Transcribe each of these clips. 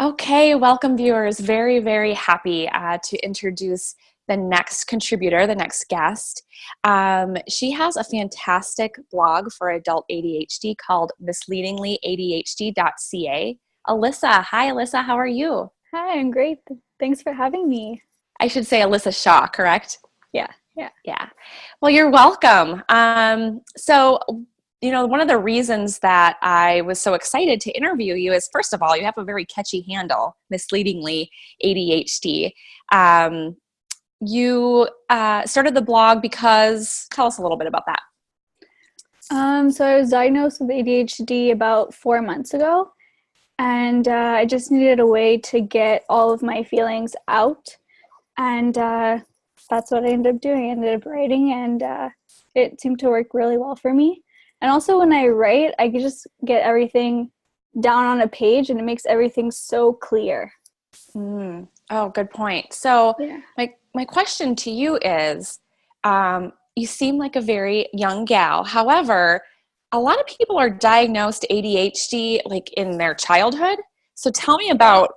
Okay, welcome viewers. Very, very happy to introduce the next contributor, the next guest. She has a fantastic blog for adult ADHD called misleadinglyadhd.ca. Alyssa, hi Alyssa, how are you? Hi, I'm great. Thanks for having me. I should say Alyssa Shaw, correct? Yeah, yeah. Yeah. Well, you're welcome. One of the reasons that I was so excited to interview you is, first of all, you have a very catchy handle, Misleadingly ADHD. You started the blog because, tell us a little bit about that. So I was diagnosed with ADHD about 4 months ago, and I just needed a way to get all of my feelings out, and that's what I ended up doing. I ended up writing, and it seemed to work really well for me. And also when I write, I can just get everything down on a page, and it makes everything so clear. Oh, good point. So Yeah. my question to you is, you seem like a very young gal. However, a lot of people are diagnosed ADHD like in their childhood. So tell me about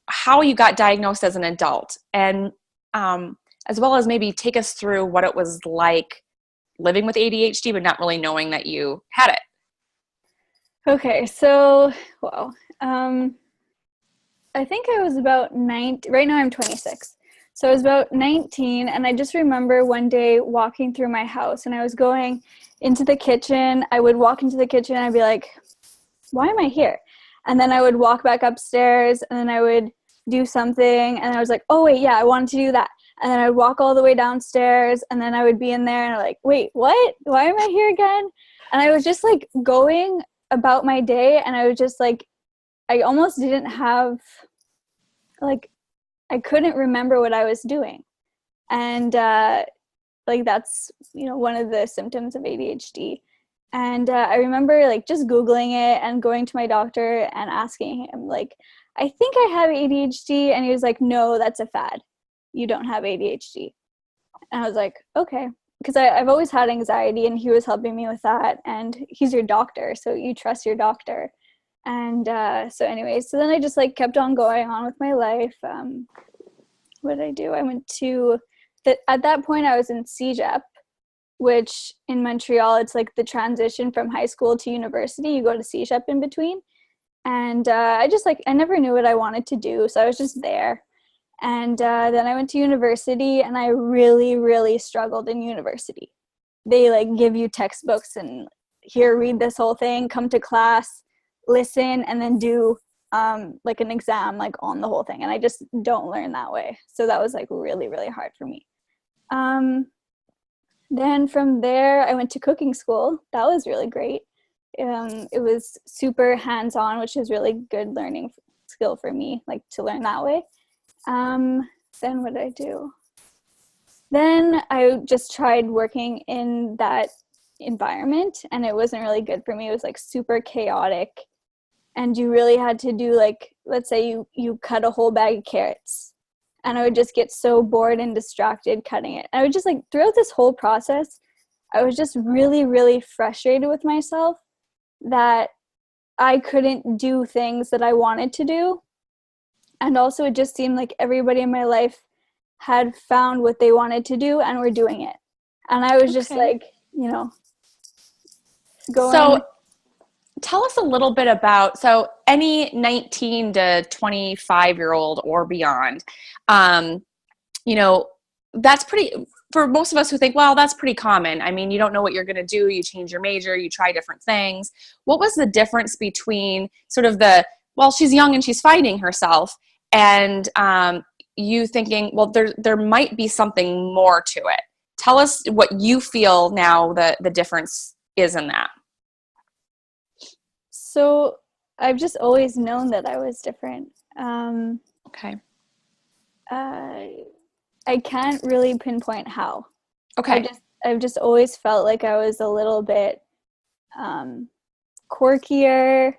how you got diagnosed as an adult, and as well as maybe take us through what it was like living with ADHD but not really knowing that you had it. Okay, so, well, I think I was about 19. Right now I'm 26. So I was about 19, and I just remember one day walking through my house, and I was going into the kitchen. I would walk into the kitchen, and I'd be like, why am I here? And then I would walk back upstairs, and then I would do something, and I was like, oh, wait, yeah, I wanted to do that. And then I would walk all the way downstairs, and then I would be in there, and I'm like, wait, what? Why am I here again? And I was just, like, going about my day, and I was just, like, I almost didn't have, like, I couldn't remember what I was doing. And, like, that's, one of the symptoms of ADHD. And I remember, like, just Googling it and going to my doctor and asking him, like, I think I have ADHD. And he was like, no, that's a fad. You don't have ADHD. And I was like, okay. Because I've always had anxiety, and he was helping me with that. And he's your doctor, so you trust your doctor. And so anyways, so then I just, like, kept on going on with my life. What did I do? I went to, at that point I was in CEGEP, which in Montreal, it's like the transition from high school to university. You go to CEGEP in between. And I just, like, I never knew what I wanted to do, so I was just there. And then I went to university, and I really, really struggled in university. They, like, give you textbooks and here, read this whole thing, come to class, listen, and then do like an exam, like, on the whole thing. And I just don't learn that way. So that was, like, really, really hard for me. Then from there, I went to cooking school. That was really great. It was super hands-on, which is really good learning skill for me, like, to learn that way. Then what did I do? Then I just tried working in that environment, and it wasn't really good for me. It was, like, super chaotic, and you really had to do, like, let's say you cut a whole bag of carrots, and I would just get so bored and distracted cutting it. And I would just, like, throughout this whole process, I was just really, really frustrated with myself that I couldn't do things that I wanted to do. And also it just seemed like everybody in my life had found what they wanted to do and were doing it. And I was just, like, going. So tell us a little bit about, so any 19 to 25-year-old or beyond, that's pretty, for most of us who think, well, that's pretty common. I mean, you don't know what you're going to do. You change your major, you try different things. What was the difference between sort of well, she's young and she's finding herself, and you thinking, well, there might be something more to it? Tell us what you feel now the difference is in that. So I've just always known that I was different. Okay. I can't really pinpoint how. Okay. I've just always felt like I was a little bit quirkier.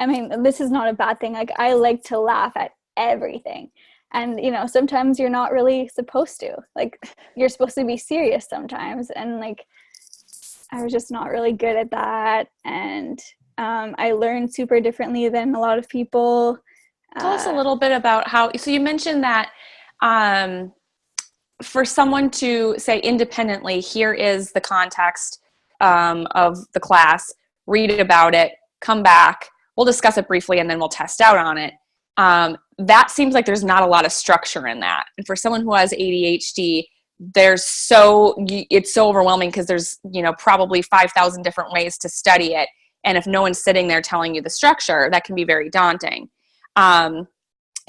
I mean, this is not a bad thing. Like, I like to laugh at everything. And, sometimes you're not really supposed to. Like, you're supposed to be serious sometimes. And, like, I was just not really good at that. And I learn super differently than a lot of people. Tell us a little bit about how, so you mentioned that for someone to say independently, here is the context of the class, read about it, come back, we'll discuss it briefly, and then we'll test out on it. That seems like there's not a lot of structure in that. And for someone who has ADHD, it's so overwhelming because there's, probably 5,000 different ways to study it. And if no one's sitting there telling you the structure, that can be very daunting.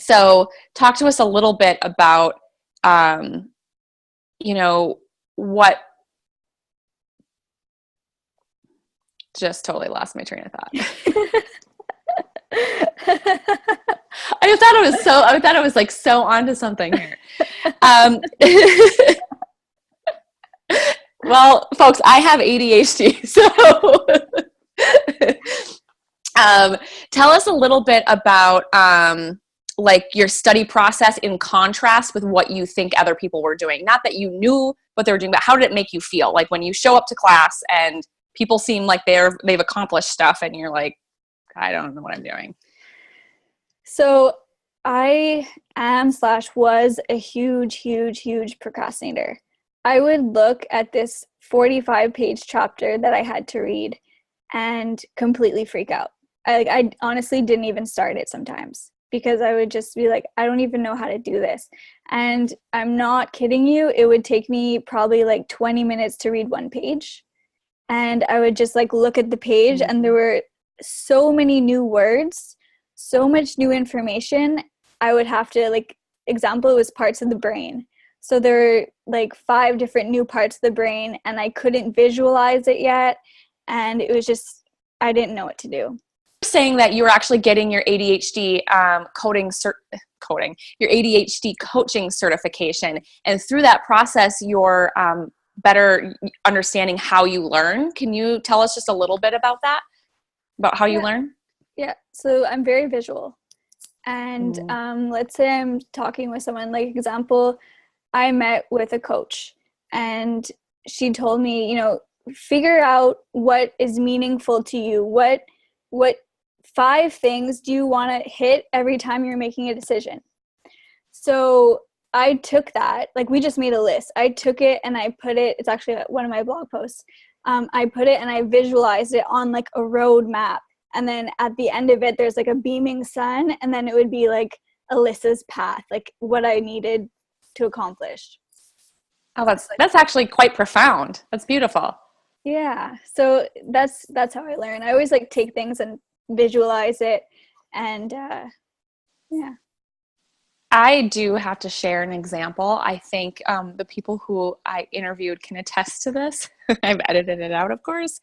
So talk to us a little bit about, what, just totally lost my train of thought. I thought it was like so onto something here. Well, folks, I have ADHD, so tell us a little bit about like your study process in contrast with what you think other people were doing. Not that you knew what they were doing, but how did it make you feel? Like when you show up to class and people seem like they've accomplished stuff and you're like, I don't know what I'm doing. So I was a huge procrastinator. I would look at this 45-page chapter that I had to read and completely freak out. I honestly didn't even start it sometimes because I would just be like, I don't even know how to do this. And I'm not kidding you. It would take me probably like 20 minutes to read one page. And I would just like look at the page and there were so many new words, so much new information. I would have to example, it was parts of the brain. So there were like 5 different new parts of the brain and I couldn't visualize it yet. And it was just, I didn't know what to do. Saying that you were actually getting your ADHD your ADHD coaching certification. And through that process, you're better understanding how you learn. Can you tell us just a little bit about that? About how you learn? Yeah. So I'm very visual. And let's say I'm talking with someone, like example, I met with a coach and she told me, figure out what is meaningful to you. What 5 things do you want to hit every time you're making a decision? So I took that, we just made a list. I took it and I put it, it's actually one of my blog posts. I put it and I visualized it on like a road map. And then at the end of it, there's like a beaming sun. And then it would be like Alyssa's path, like what I needed to accomplish. Oh, that's actually quite profound. That's beautiful. Yeah. So that's how I learn. I always take things and visualize it. And yeah. I do have to share an example. I think the people who I interviewed can attest to this. I've edited it out, of course.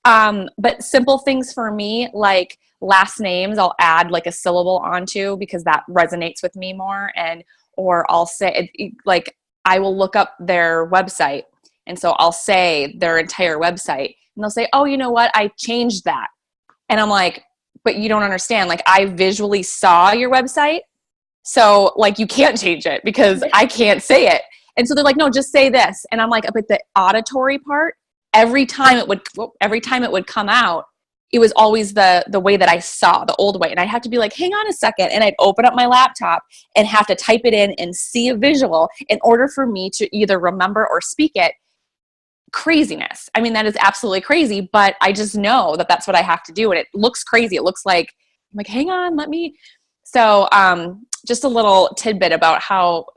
But simple things for me, like last names, I'll add like a syllable onto because that resonates with me more. Or I'll say, I will look up their website. And so I'll say their entire website. And they'll say, oh, you know what? I changed that. And I'm like, but you don't understand. I visually saw your website. So you can't change it because I can't say it. And so they're like, no, just say this. And I'm like, but the auditory part, every time it would come out, it was always the way that I saw, the old way. And I'd have to be like, hang on a second. And I'd open up my laptop and have to type it in and see a visual in order for me to either remember or speak it. Craziness. I mean, that is absolutely crazy, but I just know that that's what I have to do. And it looks crazy. It looks like, I'm like, hang on, let me. So just a little tidbit about how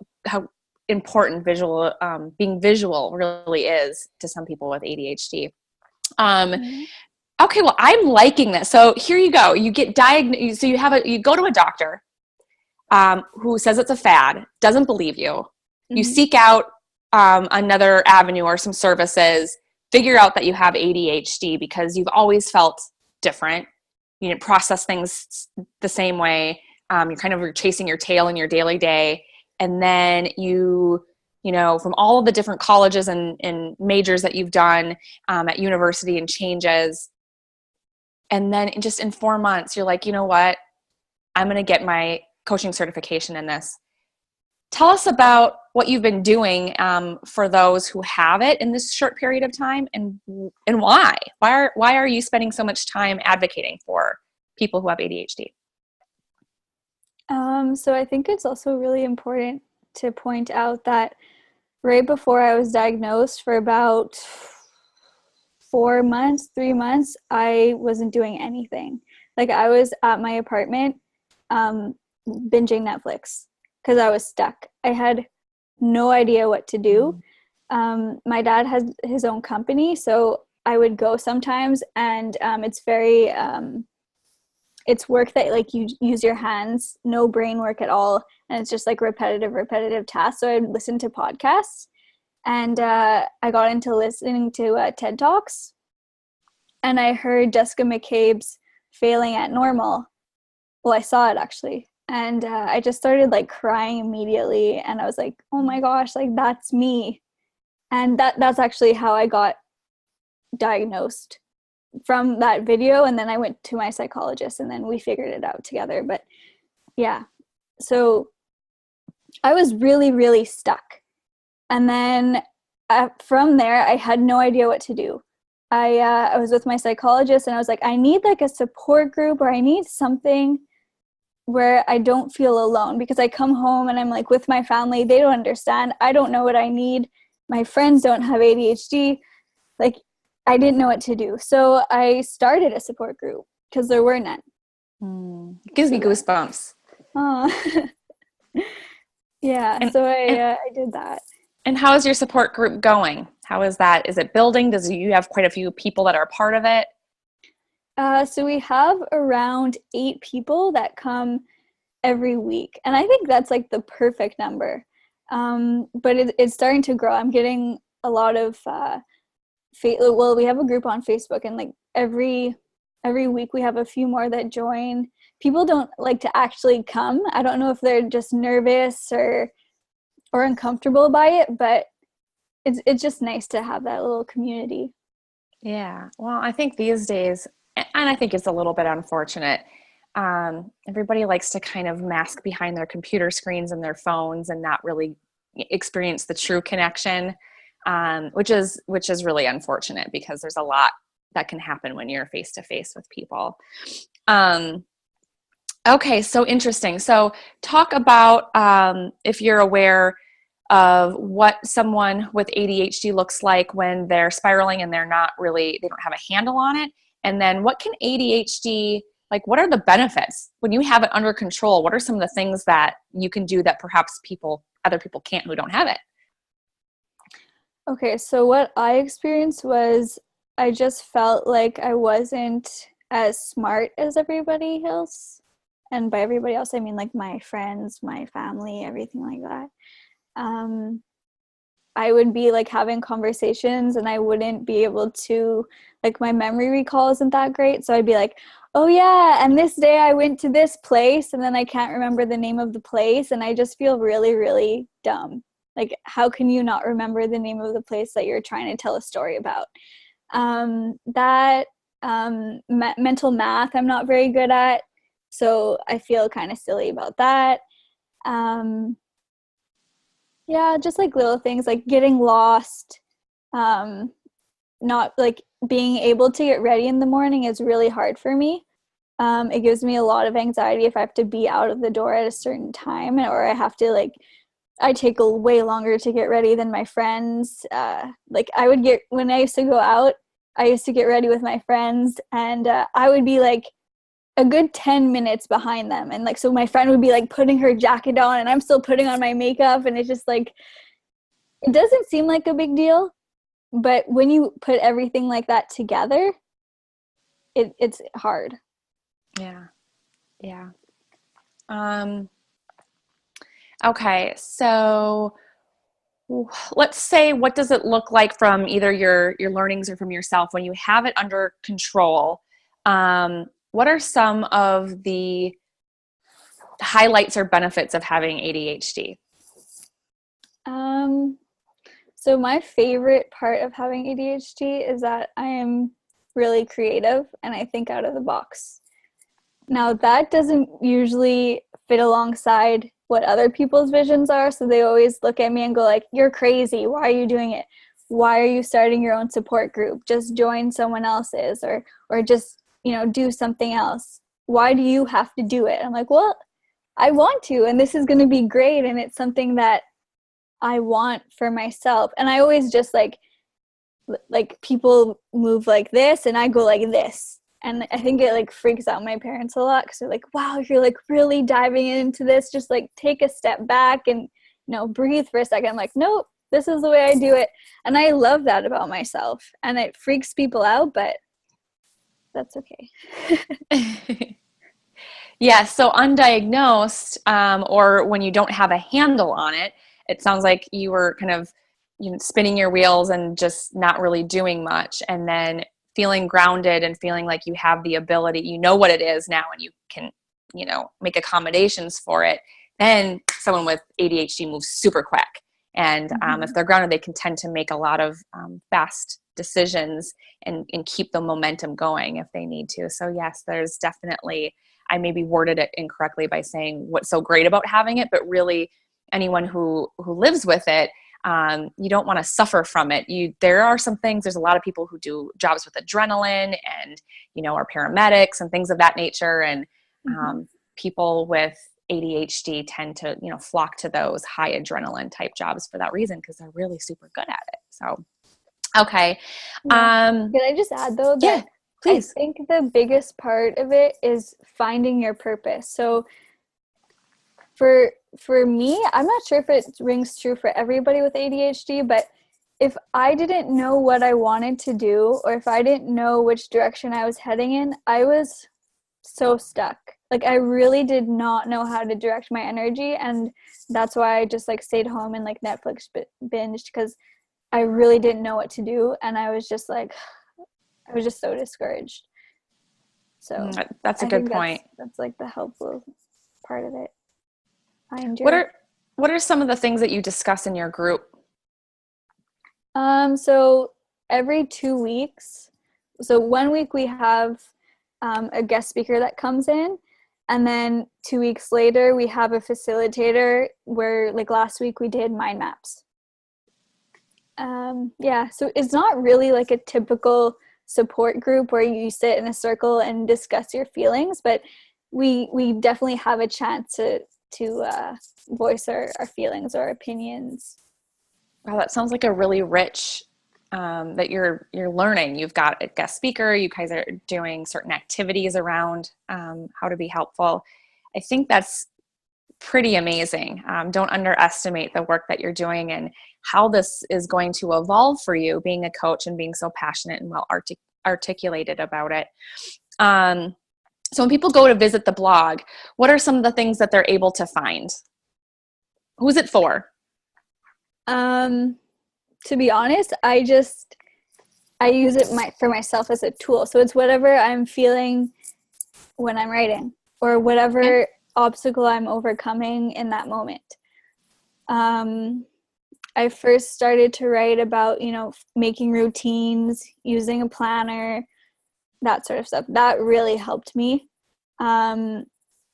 important being visual really is to some people with ADHD. Okay, well, I'm liking this. So here you go. You get diagnosed. So you go to a doctor who says it's a fad, doesn't believe you. You seek out another avenue or some services, figure out that you have ADHD because you've always felt different. You didn't process things the same way. You're chasing your tail in your daily day. And then from all of the different colleges and majors that you've done at university and changes. And then just in 4 months, you're like, you know what? I'm going to get my coaching certification in this. Tell us about what you've been doing for those who have it in this short period of time, and why? Why are you spending so much time advocating for people who have ADHD? So I think it's also really important to point out that right before I was diagnosed, for about 3 months, I wasn't doing anything. Like, I was at my apartment binging Netflix because I was stuck. I had no idea what to do. My dad has his own company, so I would go sometimes, and it's very it's work that, like, you use your hands, no brain work at all, and it's just like repetitive tasks. So I'd listen to podcasts, and I got into listening to TED Talks, and I heard Jessica McCabe's Failing at Normal. Well, I saw it actually, and I just started like crying immediately, and I was like, oh my gosh, like that's me. And that's actually how I got diagnosed, from that video. And then I went to my psychologist, and then we figured it out together. But yeah, so I was really, really stuck. And then from there, I had no idea what to do. I was with my psychologist, and I was like, I need like a support group, or I need something where I don't feel alone, because I come home and I'm like with my family. They don't understand. I don't know what I need. My friends don't have ADHD. Like, I didn't know what to do. So I started a support group because there were none. It gives me goosebumps. Oh, yeah. So I did that. And how is your support group going? How is that? Is it building? You have quite a few people that are part of it? So we have around 8 people that come every week. And I think that's like the perfect number. But it's starting to grow. I'm getting a lot of well, we have a group on Facebook, and like every week we have a few more that join. People don't like to actually come. I don't know if they're just nervous or uncomfortable by it, but it's just nice to have that little community. Yeah. Well, I think these days, and I think it's a little bit unfortunate, everybody likes to kind of mask behind their computer screens and their phones and not really experience the true connection, which is really unfortunate, because there's a lot that can happen when you're face to face with people. Okay, so interesting. So talk about if you're aware of what someone with ADHD looks like when they're spiraling and they don't have a handle on it. And then what can ADHD, like, what are the benefits when you have it under control? What are some of the things that you can do that perhaps other people can't who don't have it? Okay, so what I experienced was I just felt like I wasn't as smart as everybody else. And by everybody else, I mean like my friends, my family, everything like that. I would be like having conversations, and I wouldn't be able to, like, my memory recall isn't that great. So I'd be like, oh yeah, and this day I went to this place, and then I can't remember the name of the place, and I just feel really, really dumb. Like, how can you not remember the name of the place that you're trying to tell a story about? Mental math I'm not very good at, so I feel kind of silly about that. Yeah, just like little things like getting lost, not like being able to get ready in the morning is really hard for me. It gives me a lot of anxiety if I have to be out of the door at a certain time, or I have to, like, I take a way longer to get ready than my friends. Like, when I used to go out, I used to get ready with my friends, and I would be like a good 10 minutes behind them. And like, so my friend would be like putting her jacket on, and I'm still putting on my makeup. And it's just like, it doesn't seem like a big deal, but when you put everything like that together, it's hard. Yeah. Yeah. Okay. So let's say, what does it look like from either your learnings or from yourself when you have it under control? What are some of the highlights or benefits of having ADHD? So my favorite part of having ADHD is that I am really creative and I think out of the box. Now, that doesn't usually fit alongside what other people's visions are. So they always look at me and go like, you're crazy. Why are you doing it? Why are you starting your own support group? Just join someone else's, or just, do something else. Why do you have to do it? I'm like, well, I want to, and this is going to be great. And it's something that I want for myself. And I always just like people move like this and I go like this. And I think it like freaks out my parents a lot because they're like, wow, you're like really diving into this. Just like take a step back and, breathe for a second. I'm like, nope, this is the way I do it. And I love that about myself. And it freaks people out, but that's okay. Yeah. So undiagnosed, or when you don't have a handle on it, it sounds like you were kind of, spinning your wheels and just not really doing much. And then feeling grounded and feeling like you have the ability, you know what it is now, and you can, make accommodations for it. Then someone with ADHD moves super quick. And if they're grounded, they can tend to make a lot of fast decisions and keep the momentum going if they need to. So yes, there's definitely, I maybe worded it incorrectly by saying what's so great about having it, but really anyone who lives with it, you don't want to suffer from it. There are some things, there's a lot of people who do jobs with adrenaline and, are paramedics and things of that nature. And people with ADHD tend to, flock to those high adrenaline type jobs for that reason, because they're really super good at it. So, okay. Can I just add though that yeah, please. I think the biggest part of it is finding your purpose. So for me, I'm not sure if it rings true for everybody with ADHD, but if I didn't know what I wanted to do, or if I didn't know which direction I was heading in, I was so stuck. Like I really did not know how to direct my energy, and that's why I just like stayed home and like Netflix binged, because I really didn't know what to do, and I was just so discouraged. So that's a good point. That's like the helpful part of it. I enjoy. What are some of the things that you discuss in your group? So every 2 weeks, so 1 week we have a guest speaker that comes in, and then 2 weeks later we have a facilitator, where like last week we did mind maps. So it's not really like a typical support group where you sit in a circle and discuss your feelings, but we definitely have a chance to voice our feelings or opinions. Wow, that sounds like a really rich, that you're learning. You've got a guest speaker, you guys are doing certain activities around how to be helpful. I think that's pretty amazing. Don't underestimate the work that you're doing and how this is going to evolve for you, being a coach and being so passionate and well articulated about it. So when people go to visit the blog, what are some of the things that they're able to find? Who's it for? To be honest, I use it for myself as a tool. So it's whatever I'm feeling when I'm writing, or whatever obstacle I'm overcoming in that moment. I first started to write about, making routines, using a planner, that sort of stuff. That really helped me.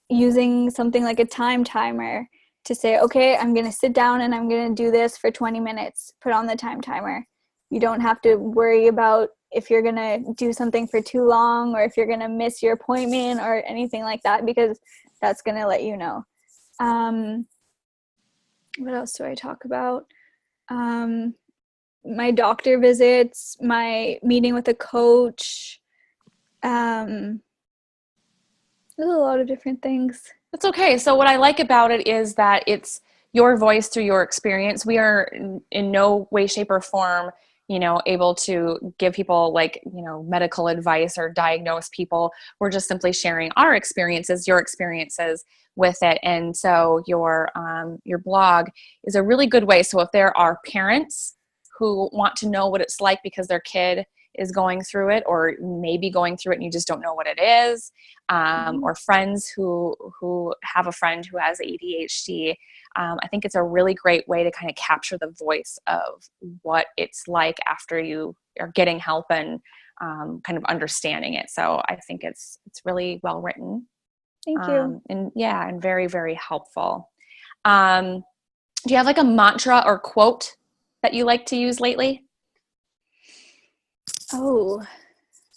Using something like a time timer to say, okay, I'm going to sit down and I'm going to do this for 20 minutes. Put on the time timer. You don't have to worry about if you're going to do something for too long, or if you're going to miss your appointment or anything like that, because that's going to let you know. What else do I talk about? My doctor visits, my meeting with a coach. There's a lot of different things. That's okay. So what I like about it is that it's your voice through your experience. We are in no way, shape, or form, able to give people like, medical advice or diagnose people. We're just simply sharing our experiences, your experiences with it. And so your blog is a really good way. So if there are parents who want to know what it's like because their kid is going through it, or maybe going through it and you just don't know what it is, or friends who have a friend who has ADHD, I think it's a really great way to kind of capture the voice of what it's like after you are getting help and kind of understanding it. So I think it's really well written. Thank you. And very, very helpful. Do you have like a mantra or quote that you like to use lately? Oh,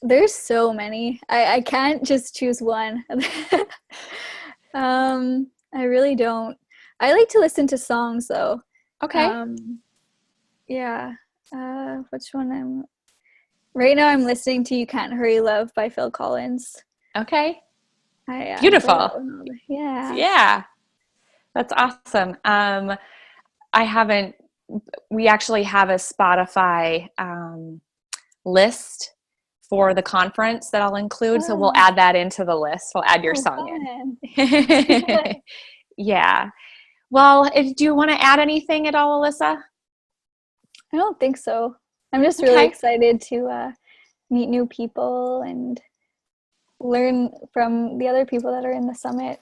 there's so many. I can't just choose one. I really don't. I like to listen to songs though. Okay. Um, yeah. Which one right now I'm listening to You Can't Hurry Love by Phil Collins. Okay. I enjoy that Beautiful. one. Yeah. Yeah. That's awesome. I haven't, we actually have a Spotify list for the conference that I'll include. So we'll Oh, add that into the list. We'll add your oh, song fun. in. Yeah. Well, do you want to add anything at all, Alyssa? I don't think so. I'm just really Okay. excited to meet new people and learn from the other people that are in the summit.